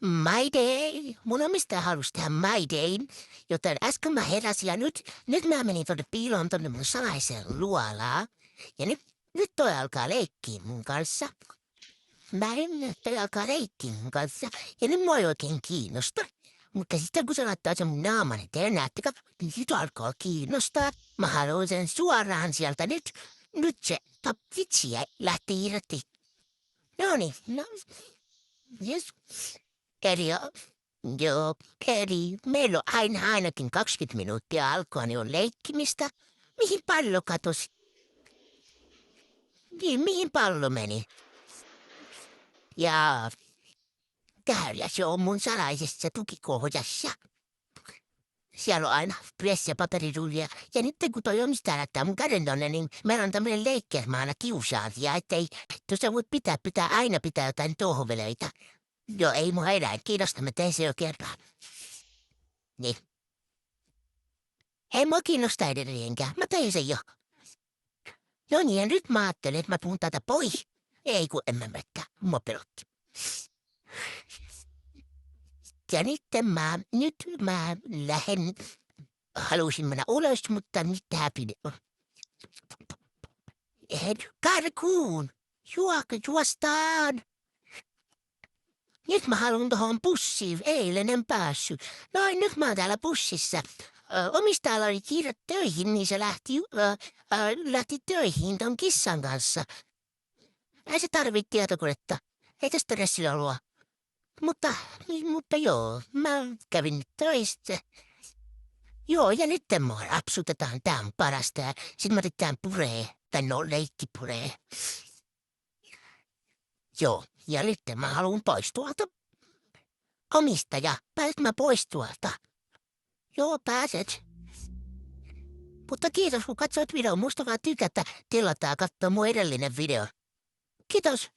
My day. Mun omistaja halusi tehdä my dayn, joten äsken mä heräsin ja nyt mä menin tonne piiloon tonne mun salaiseen luolaan. Ja nyt toi alkaa leikkiä mun kanssa. Toi alkaa leikkiä mun kanssa. Ja nyt mua ei oikein kiinnosta. Mutta sitten kun se laittaa sen mun naaman eteen, näettekö, niin sit alkaa kiinnostaa. Mä haluan sen suoraan sieltä nyt. Nyt se vitsi lähti irti. Noniin, no. Yes. Eli, eli meillä on ainakin 20 minuuttia alkoa, niin on leikkimistä. Mihin pallo katosi? Niin, mihin pallo meni? Ja täällä se on mun salaisessa tukikohdassa. Siellä on aina press- ja paperirullia. Ja nyt kun toi omistaja laittaa mun käden tonne, niin meillä on tämmönen leikki, että mä aina kiusaan ja ettei tuossa voi aina pitää jotain tohveleita. Joo, ei mua enää kiinnosta, mä tein se jo kerran. Niin. Ei mua kiinnosta edelleenkään, mä tein sen jo. No niin, ja nyt mä ajattelin, että mä puhun tätä pois. Ei kun en mä mättä, mua pelotti. Ja nyt mä lähden, halusin mennä ulos, mutta nyt tää karkuun, juostaan. Nyt mä haluan tohon bussiin, eilen en päässyt. Noin, nyt mä oon täällä bussissa. Omistajalla oli kiire töihin, niin se lähti töihin ton kissan kanssa. Ei se tarvitse tietokonetta. Ei tästä stressillä luo. Mutta joo, mä kävin nyt töistä. Joo, ja nyt mua rapsutetaan, tää on parasta. Ja sit mä yritetään puree, tai no leikkipuree. Joo, ja nyt mä haluun pois tuolta. Omistaja, pääset mä pois tuolta? Joo, pääset. Mutta kiitos, kun katsoit videon. Muistakaa tykätä, tilataan katsoa mun edellinen video. Kiitos.